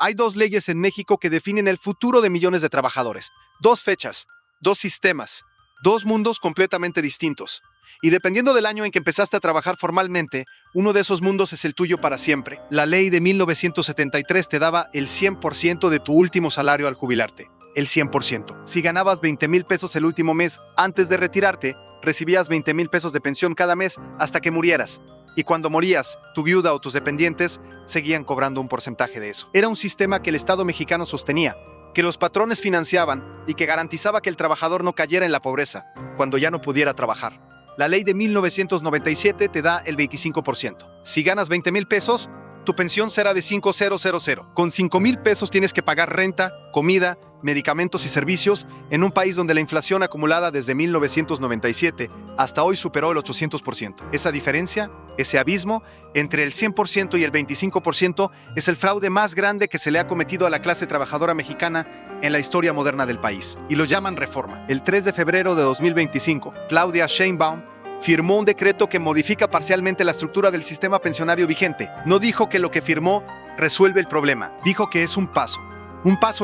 Hay dos leyes en México que definen el futuro de millones de trabajadores. Dos fechas, dos sistemas, dos mundos completamente distintos. Y dependiendo del año en que empezaste a trabajar formalmente, uno de esos mundos es el tuyo para siempre. La ley de 1973 te daba el 100% de tu último salario al jubilarte. El 100%. Si ganabas 20,000 pesos el último mes antes de retirarte, recibías 20,000 pesos de pensión cada mes hasta que murieras. Y cuando morías, tu viuda o tus dependientes seguían cobrando un porcentaje de eso. Era un sistema que el Estado mexicano sostenía, que los patrones financiaban y que garantizaba que el trabajador no cayera en la pobreza cuando ya no pudiera trabajar. La ley de 1997 te da el 25%. Si ganas 20,000 pesos, tu pensión será de 5,000. Con 5,000 pesos tienes que pagar renta, comida, medicamentos y servicios en un país donde la inflación acumulada desde 1997 hasta hoy superó el 800%. Esa diferencia, ese abismo entre el 100% y el 25% es el fraude más grande que se le ha cometido a la clase trabajadora mexicana en la historia moderna del país. Y lo llaman reforma. El 3 de febrero de 2025, Claudia Sheinbaum firmó un decreto que modifica parcialmente la estructura del sistema pensionario vigente. No dijo que lo que firmó resuelve el problema, dijo que es un paso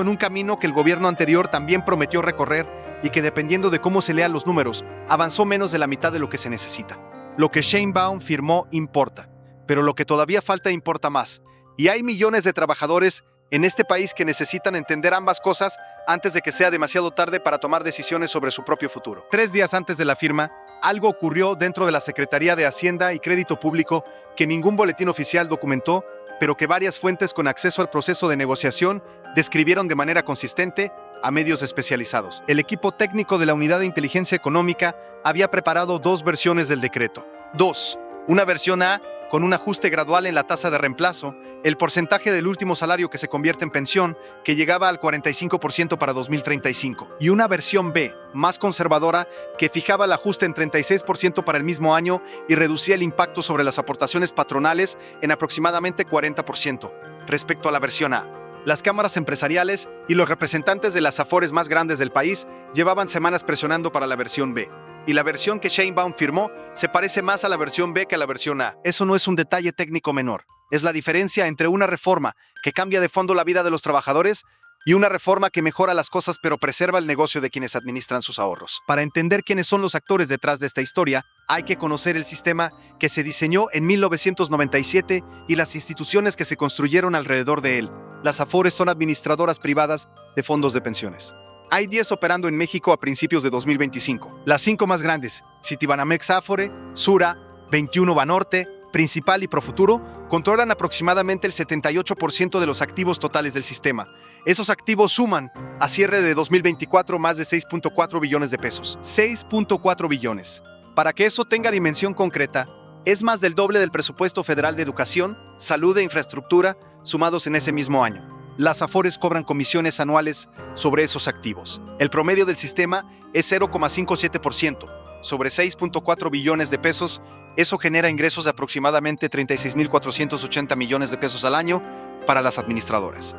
en un camino que el gobierno anterior también prometió recorrer y que, dependiendo de cómo se lean los números, avanzó menos de la mitad de lo que se necesita. Lo que Sheinbaum firmó importa, pero lo que todavía falta importa más. Y hay millones de trabajadores en este país que necesitan entender ambas cosas antes de que sea demasiado tarde para tomar decisiones sobre su propio futuro. 3 días antes de la firma, algo ocurrió dentro de la Secretaría de Hacienda y Crédito Público que ningún boletín oficial documentó, pero que varias fuentes con acceso al proceso de negociación describieron de manera consistente a medios especializados. El equipo técnico de la Unidad de Inteligencia Económica había preparado dos versiones del decreto. Una versión A, con un ajuste gradual en la tasa de reemplazo, el porcentaje del último salario que se convierte en pensión, que llegaba al 45% para 2035. Y una versión B, más conservadora, que fijaba el ajuste en 36% para el mismo año y reducía el impacto sobre las aportaciones patronales en aproximadamente 40%. Respecto a la versión A, las cámaras empresariales y los representantes de las afores más grandes del país llevaban semanas presionando para la versión B. Y la versión que Sheinbaum firmó se parece más a la versión B que a la versión A. Eso no es un detalle técnico menor. Es la diferencia entre una reforma que cambia de fondo la vida de los trabajadores y una reforma que mejora las cosas pero preserva el negocio de quienes administran sus ahorros. Para entender quiénes son los actores detrás de esta historia, hay que conocer el sistema que se diseñó en 1997 y las instituciones que se construyeron alrededor de él. Las afores son administradoras privadas de fondos de pensiones. Hay 10 operando en México a principios de 2025. Las 5 más grandes, Citibanamex Afore, Sura, 21 Banorte, Principal y Profuturo, controlan aproximadamente el 78% de los activos totales del sistema. Esos activos suman, a cierre de 2024, más de 6.4 billones de pesos. 6.4 billones. Para que eso tenga dimensión concreta, es más del doble del presupuesto federal de educación, salud e infraestructura sumados en ese mismo año. Las afores cobran comisiones anuales sobre esos activos. El promedio del sistema es 0,57%. Sobre 6.4 billones de pesos, eso genera ingresos de aproximadamente 36,480 millones de pesos al año para las administradoras.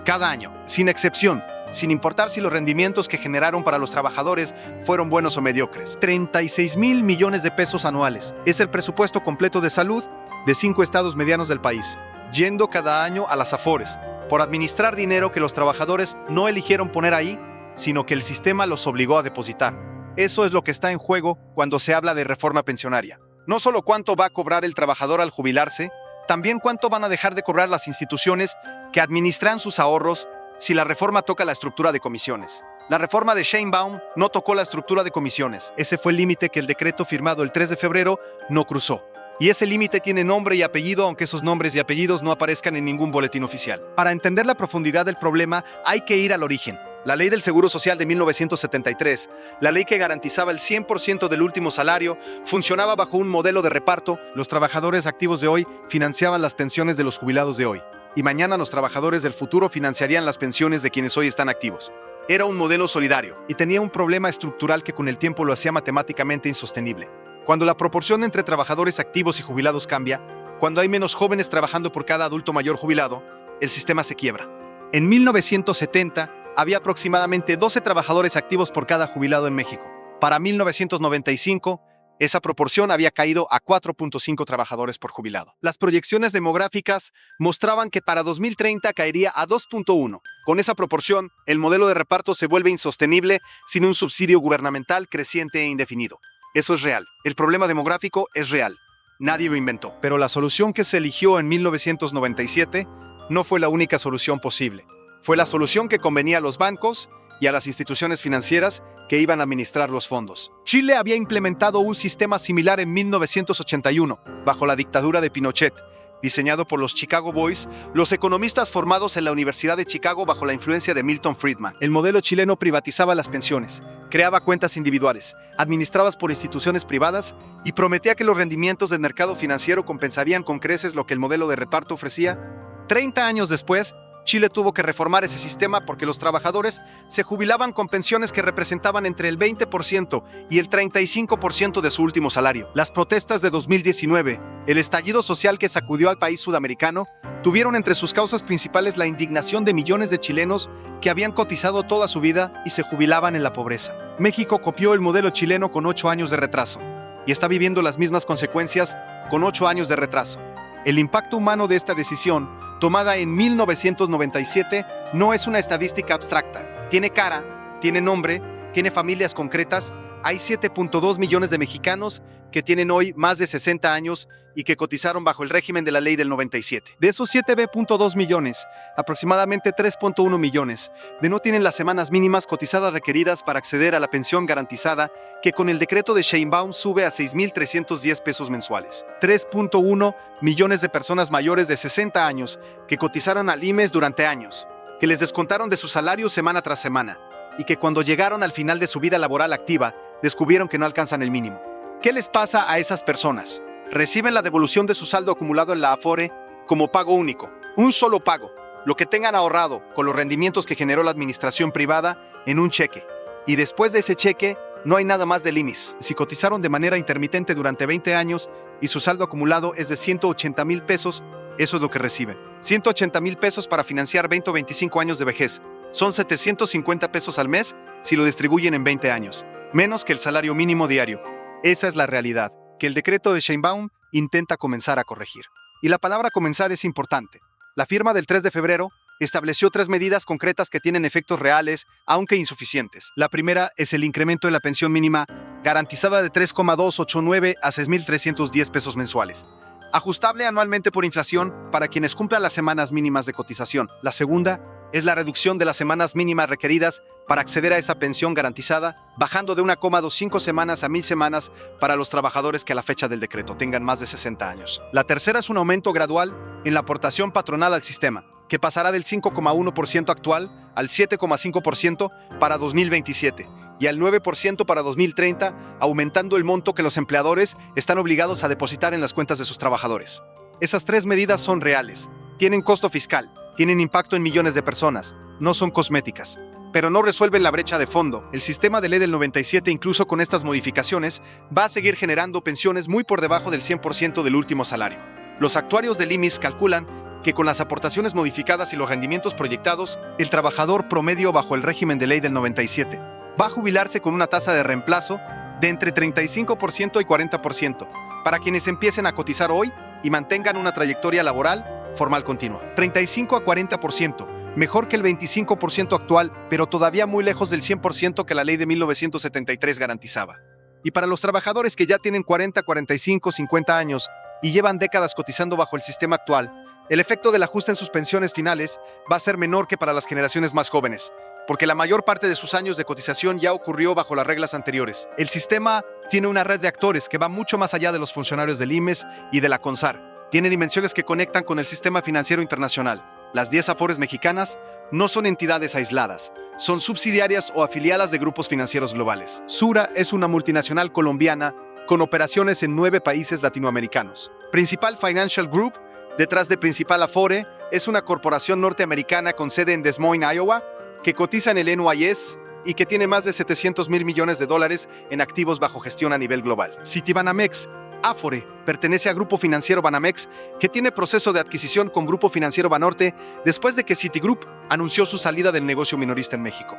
Cada año, sin excepción, sin importar si los rendimientos que generaron para los trabajadores fueron buenos o mediocres. 36,000 millones de pesos anuales. Es el presupuesto completo de salud de 5 estados medianos del país, yendo cada año a las afores, por administrar dinero que los trabajadores no eligieron poner ahí, sino que el sistema los obligó a depositar. Eso es lo que está en juego cuando se habla de reforma pensionaria. No solo cuánto va a cobrar el trabajador al jubilarse, también cuánto van a dejar de cobrar las instituciones que administran sus ahorros si la reforma toca la estructura de comisiones. La reforma de Sheinbaum no tocó la estructura de comisiones. Ese fue el límite que el decreto firmado el 3 de febrero no cruzó. Y ese límite tiene nombre y apellido, aunque esos nombres y apellidos no aparezcan en ningún boletín oficial. Para entender la profundidad del problema, hay que ir al origen. La Ley del Seguro Social de 1973, la ley que garantizaba el 100% del último salario, funcionaba bajo un modelo de reparto. Los trabajadores activos de hoy financiaban las pensiones de los jubilados de hoy. Y mañana los trabajadores del futuro financiarían las pensiones de quienes hoy están activos. Era un modelo solidario y tenía un problema estructural que con el tiempo lo hacía matemáticamente insostenible. Cuando la proporción entre trabajadores activos y jubilados cambia, cuando hay menos jóvenes trabajando por cada adulto mayor jubilado, el sistema se quiebra. En 1970, había aproximadamente 12 trabajadores activos por cada jubilado en México. Para 1995, Esa proporción había caído a 4.5 trabajadores por jubilado. Las proyecciones demográficas mostraban que para 2030 caería a 2.1. Con esa proporción, el modelo de reparto se vuelve insostenible sin un subsidio gubernamental creciente e indefinido. Eso es real. El problema demográfico es real. Nadie lo inventó. Pero la solución que se eligió en 1997 no fue la única solución posible. Fue la solución que convenía a los bancos y a las instituciones financieras que iban a administrar los fondos. Chile había implementado un sistema similar en 1981, bajo la dictadura de Pinochet, diseñado por los Chicago Boys, los economistas formados en la Universidad de Chicago bajo la influencia de Milton Friedman. El modelo chileno privatizaba las pensiones, creaba cuentas individuales, administradas por instituciones privadas y prometía que los rendimientos del mercado financiero compensarían con creces lo que el modelo de reparto ofrecía. 30 años después, Chile tuvo que reformar ese sistema porque los trabajadores se jubilaban con pensiones que representaban entre el 20% y el 35% de su último salario. Las protestas de 2019, el estallido social que sacudió al país sudamericano, tuvieron entre sus causas principales la indignación de millones de chilenos que habían cotizado toda su vida y se jubilaban en la pobreza. México copió el modelo chileno con 8 años de retraso y está viviendo las mismas consecuencias con 8 años de retraso. El impacto humano de esta decisión, tomada en 1997, no es una estadística abstracta. Tiene cara, tiene nombre, tiene familias concretas. Hay 7.2 millones de mexicanos que tienen hoy más de 60 años y que cotizaron bajo el régimen de la ley del 97. De esos 7.2 millones, aproximadamente 3.1 millones de no tienen las semanas mínimas cotizadas requeridas para acceder a la pensión garantizada, que con el decreto de Sheinbaum sube a 6.310 pesos mensuales. 3.1 millones de personas mayores de 60 años que cotizaron al IMSS durante años, que les descontaron de su salario semana tras semana, y que cuando llegaron al final de su vida laboral activa, descubrieron que no alcanzan el mínimo. ¿Qué les pasa a esas personas? Reciben la devolución de su saldo acumulado en la Afore como pago único, un solo pago, lo que tengan ahorrado con los rendimientos que generó la administración privada en un cheque. Y después de ese cheque, no hay nada más del IMSS. Si cotizaron de manera intermitente durante 20 años y su saldo acumulado es de 180,000 pesos, eso es lo que reciben. 180,000 pesos para financiar 20 o 25 años de vejez. Son 750 pesos al mes si lo distribuyen en 20 años, menos que el salario mínimo diario. Esa es la realidad, que el decreto de Sheinbaum intenta comenzar a corregir. Y la palabra comenzar es importante. La firma del 3 de febrero estableció 3 medidas concretas que tienen efectos reales, aunque insuficientes. La primera es el incremento de la pensión mínima garantizada de 3,289 a 6.310 pesos mensuales, ajustable anualmente por inflación para quienes cumplan las semanas mínimas de cotización. La segunda es la reducción de las semanas mínimas requeridas para acceder a esa pensión garantizada, bajando de 1,25 semanas a 1,000 semanas para los trabajadores que a la fecha del decreto tengan más de 60 años. La tercera es un aumento gradual en la aportación patronal al sistema, que pasará del 5,1% actual al 7,5% para 2027 y al 9% para 2030, aumentando el monto que los empleadores están obligados a depositar en las cuentas de sus trabajadores. Esas 3 medidas son reales, tienen costo fiscal, tienen impacto en millones de personas, no son cosméticas, pero no resuelven la brecha de fondo. El sistema de ley del 97, incluso con estas modificaciones, va a seguir generando pensiones muy por debajo del 100% del último salario. Los actuarios del IMSS calculan que con las aportaciones modificadas y los rendimientos proyectados, el trabajador promedio bajo el régimen de ley del 97 va a jubilarse con una tasa de reemplazo de entre 35% y 40% para quienes empiecen a cotizar hoy y mantengan una trayectoria laboral formal continua. 35 a 40%, mejor que el 25% actual, pero todavía muy lejos del 100% que la ley de 1973 garantizaba. Y para los trabajadores que ya tienen 40, 45, 50 años y llevan décadas cotizando bajo el sistema actual, el efecto del ajuste en sus pensiones finales va a ser menor que para las generaciones más jóvenes, porque la mayor parte de sus años de cotización ya ocurrió bajo las reglas anteriores. El sistema tiene una red de actores que va mucho más allá de los funcionarios del IMSS y de la CONSAR. Tiene dimensiones que conectan con el sistema financiero internacional. Las 10 Afores mexicanas no son entidades aisladas, son subsidiarias o afiliadas de grupos financieros globales. Sura es una multinacional colombiana con operaciones en 9 países latinoamericanos. Principal Financial Group, detrás de Principal Afore, es una corporación norteamericana con sede en Des Moines, Iowa, que cotiza en el NYSE y que tiene más de 700,000 millones de dólares en activos bajo gestión a nivel global. Citibanamex, Afore, pertenece a Grupo Financiero Banamex, que tiene proceso de adquisición con Grupo Financiero Banorte después de que Citigroup anunció su salida del negocio minorista en México.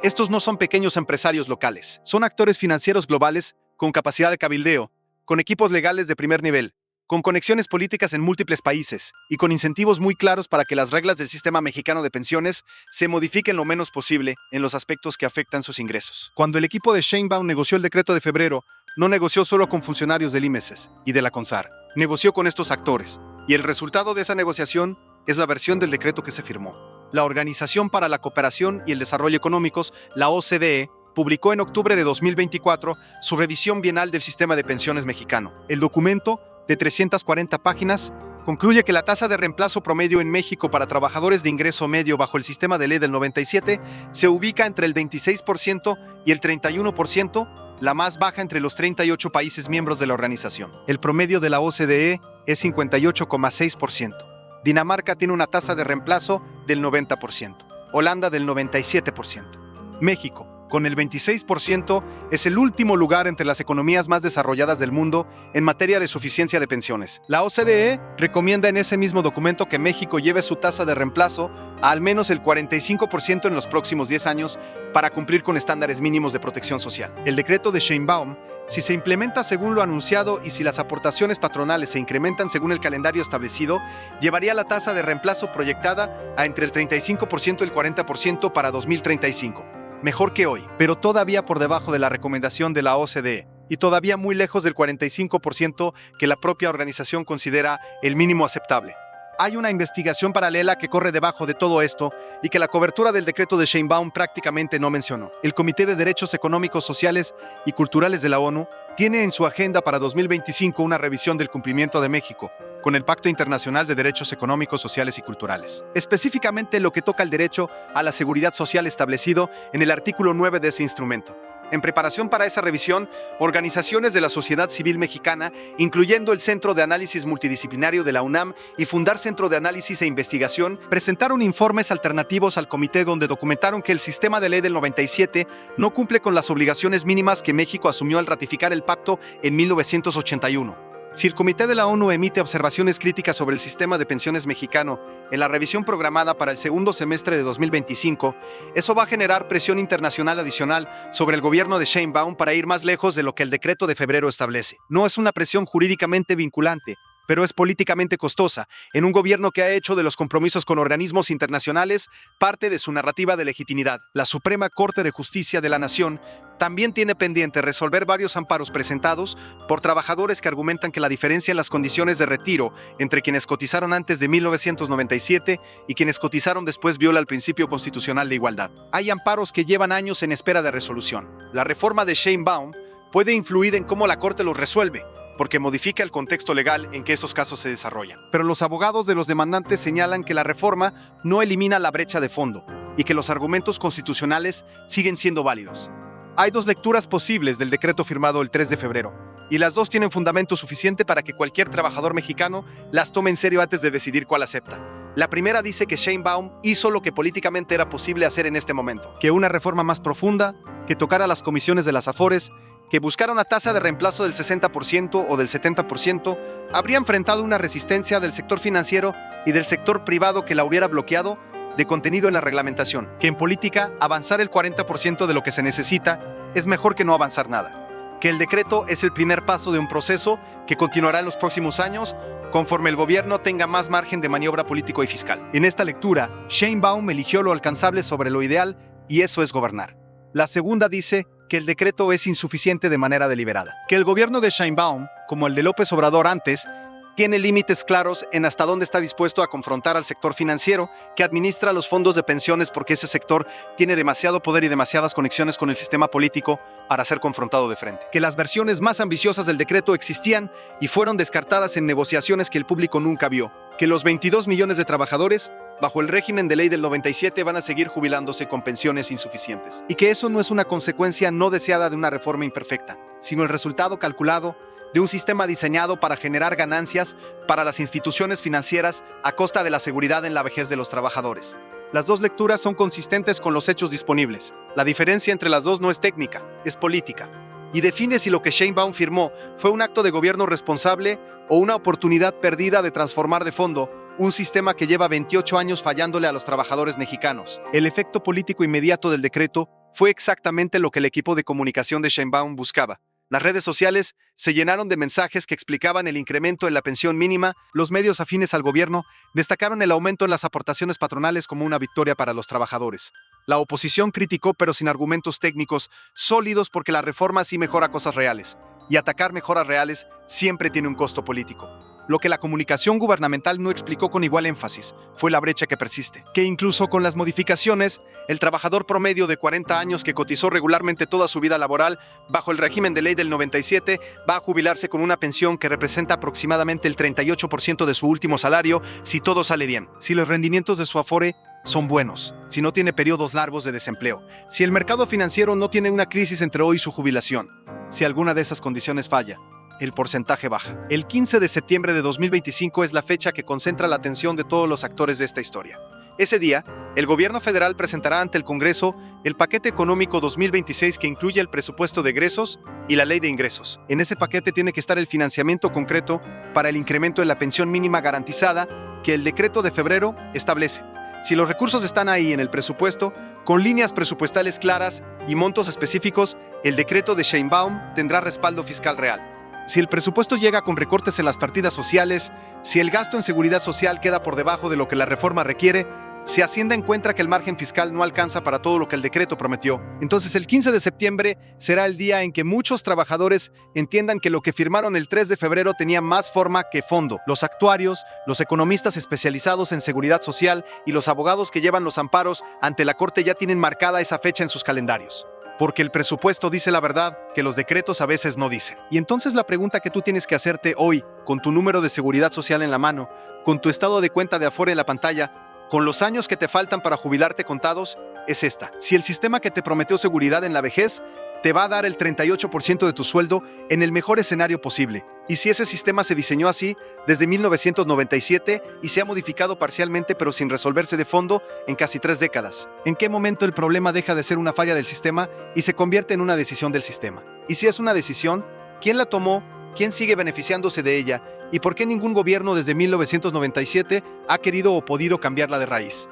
Estos no son pequeños empresarios locales, son actores financieros globales con capacidad de cabildeo, con equipos legales de primer nivel, con conexiones políticas en múltiples países y con incentivos muy claros para que las reglas del sistema mexicano de pensiones se modifiquen lo menos posible en los aspectos que afectan sus ingresos. Cuando el equipo de Sheinbaum negoció el decreto de febrero, no negoció solo con funcionarios del IMESES y de la CONSAR, negoció con estos actores, y el resultado de esa negociación es la versión del decreto que se firmó. La Organización para la Cooperación y el Desarrollo Económicos, la OCDE, publicó en octubre de 2024 su revisión bienal del sistema de pensiones mexicano. El documento, de 340 páginas, concluye que la tasa de reemplazo promedio en México para trabajadores de ingreso medio bajo el sistema de ley del 97 se ubica entre el 26% y el 31%, la más baja entre los 38 países miembros de la organización. El promedio de la OCDE es 58,6%. Dinamarca tiene una tasa de reemplazo del 90%. Holanda del 97%. México, con el 26%, es el último lugar entre las economías más desarrolladas del mundo en materia de suficiencia de pensiones. La OCDE recomienda en ese mismo documento que México lleve su tasa de reemplazo a al menos el 45% en los próximos 10 años para cumplir con estándares mínimos de protección social. El decreto de Sheinbaum, si se implementa según lo anunciado y si las aportaciones patronales se incrementan según el calendario establecido, llevaría la tasa de reemplazo proyectada a entre el 35% y el 40% para 2035. Mejor que hoy, pero todavía por debajo de la recomendación de la OCDE y todavía muy lejos del 45% que la propia organización considera el mínimo aceptable. Hay una investigación paralela que corre debajo de todo esto y que la cobertura del decreto de Sheinbaum prácticamente no mencionó. El Comité de Derechos Económicos, Sociales y Culturales de la ONU tiene en su agenda para 2025 una revisión del cumplimiento de México con el Pacto Internacional de Derechos Económicos, Sociales y Culturales. Específicamente lo que toca al derecho a la seguridad social establecido en el artículo 9 de ese instrumento. En preparación para esa revisión, organizaciones de la sociedad civil mexicana, incluyendo el Centro de Análisis Multidisciplinario de la UNAM y Fundar Centro de Análisis e Investigación, presentaron informes alternativos al comité donde documentaron que el sistema de ley del 97 no cumple con las obligaciones mínimas que México asumió al ratificar el pacto en 1981. Si el Comité de la ONU emite observaciones críticas sobre el sistema de pensiones mexicano en la revisión programada para el segundo semestre de 2025, eso va a generar presión internacional adicional sobre el gobierno de Sheinbaum para ir más lejos de lo que el decreto de febrero establece. No es una presión jurídicamente vinculante, pero es políticamente costosa, en un gobierno que ha hecho de los compromisos con organismos internacionales parte de su narrativa de legitimidad. La Suprema Corte de Justicia de la Nación también tiene pendiente resolver varios amparos presentados por trabajadores que argumentan que la diferencia en las condiciones de retiro entre quienes cotizaron antes de 1997 y quienes cotizaron después viola el principio constitucional de igualdad. Hay amparos que llevan años en espera de resolución. La reforma de Sheinbaum puede influir en cómo la Corte los resuelve, porque modifica el contexto legal en que esos casos se desarrollan. Pero los abogados de los demandantes señalan que la reforma no elimina la brecha de fondo y que los argumentos constitucionales siguen siendo válidos. Hay dos lecturas posibles del decreto firmado el 3 de febrero, y las dos tienen fundamento suficiente para que cualquier trabajador mexicano las tome en serio antes de decidir cuál acepta. La primera dice que Sheinbaum hizo lo que políticamente era posible hacer en este momento, que una reforma más profunda, que tocara las comisiones de las AFORES, que buscara una tasa de reemplazo del 60% o del 70%, habría enfrentado una resistencia del sector financiero y del sector privado que la hubiera bloqueado de contenido en la reglamentación, que en política avanzar el 40% de lo que se necesita es mejor que no avanzar nada, que el decreto es el primer paso de un proceso que continuará en los próximos años conforme el gobierno tenga más margen de maniobra político y fiscal. En esta lectura, Sheinbaum eligió lo alcanzable sobre lo ideal y eso es gobernar. La segunda dice que el decreto es insuficiente de manera deliberada, que el gobierno de Sheinbaum, como el de López Obrador antes, tiene límites claros en hasta dónde está dispuesto a confrontar al sector financiero que administra los fondos de pensiones porque ese sector tiene demasiado poder y demasiadas conexiones con el sistema político para ser confrontado de frente. Que las versiones más ambiciosas del decreto existían y fueron descartadas en negociaciones que el público nunca vio. Que los 22 millones de trabajadores bajo el régimen de ley del 97 van a seguir jubilándose con pensiones insuficientes. Y que eso no es una consecuencia no deseada de una reforma imperfecta, sino el resultado calculado de un sistema diseñado para generar ganancias para las instituciones financieras a costa de la seguridad en la vejez de los trabajadores. Las dos lecturas son consistentes con los hechos disponibles. La diferencia entre las dos no es técnica, es política. Y define si lo que Sheinbaum firmó fue un acto de gobierno responsable o una oportunidad perdida de transformar de fondo un sistema que lleva 28 años fallándole a los trabajadores mexicanos. El efecto político inmediato del decreto fue exactamente lo que el equipo de comunicación de Sheinbaum buscaba: Las redes sociales se llenaron de mensajes que explicaban el incremento en la pensión mínima. Los medios afines al gobierno destacaron el aumento en las aportaciones patronales como una victoria para los trabajadores. La oposición criticó, pero sin argumentos técnicos sólidos, porque la reforma sí mejora cosas reales, y atacar mejoras reales siempre tiene un costo político. Lo que la comunicación gubernamental no explicó con igual énfasis fue la brecha que persiste, que incluso con las modificaciones, el trabajador promedio de 40 años que cotizó regularmente toda su vida laboral bajo el régimen de ley del 97 va a jubilarse con una pensión que representa aproximadamente el 38% de su último salario si todo sale bien, si los rendimientos de su Afore son buenos, si no tiene periodos largos de desempleo, si el mercado financiero no tiene una crisis entre hoy y su jubilación. Si alguna de esas condiciones falla, el porcentaje baja. El 15 de septiembre de 2025 es la fecha que concentra la atención de todos los actores de esta historia. Ese día, el gobierno federal presentará ante el Congreso el paquete económico 2026, que incluye el presupuesto de egresos y la ley de ingresos. En ese paquete tiene que estar el financiamiento concreto para el incremento de la pensión mínima garantizada que el decreto de febrero establece. Si los recursos están ahí en el presupuesto, con líneas presupuestales claras y montos específicos, el decreto de Sheinbaum tendrá respaldo fiscal real. Si el presupuesto llega con recortes en las partidas sociales, si el gasto en seguridad social queda por debajo de lo que la reforma requiere, si Hacienda encuentra que el margen fiscal no alcanza para todo lo que el decreto prometió, entonces el 15 de septiembre será el día en que muchos trabajadores entiendan que lo que firmaron el 3 de febrero tenía más forma que fondo. Los actuarios, los economistas especializados en seguridad social y los abogados que llevan los amparos ante la Corte ya tienen marcada esa fecha en sus calendarios. Porque el presupuesto dice la verdad que los decretos a veces no dicen. Y entonces la pregunta que tú tienes que hacerte hoy, con tu número de seguridad social en la mano, con tu estado de cuenta de Afore en la pantalla, con los años que te faltan para jubilarte contados, es esta. Si el sistema que te prometió seguridad en la vejez te va a dar el 38% de tu sueldo en el mejor escenario posible, y si ese sistema se diseñó así desde 1997 y se ha modificado parcialmente pero sin resolverse de fondo en casi 3 décadas, ¿en qué momento el problema deja de ser una falla del sistema y se convierte en una decisión del sistema? Y si es una decisión, ¿quién la tomó? ¿Quién sigue beneficiándose de ella? ¿Y por qué ningún gobierno desde 1997 ha querido o podido cambiarla de raíz?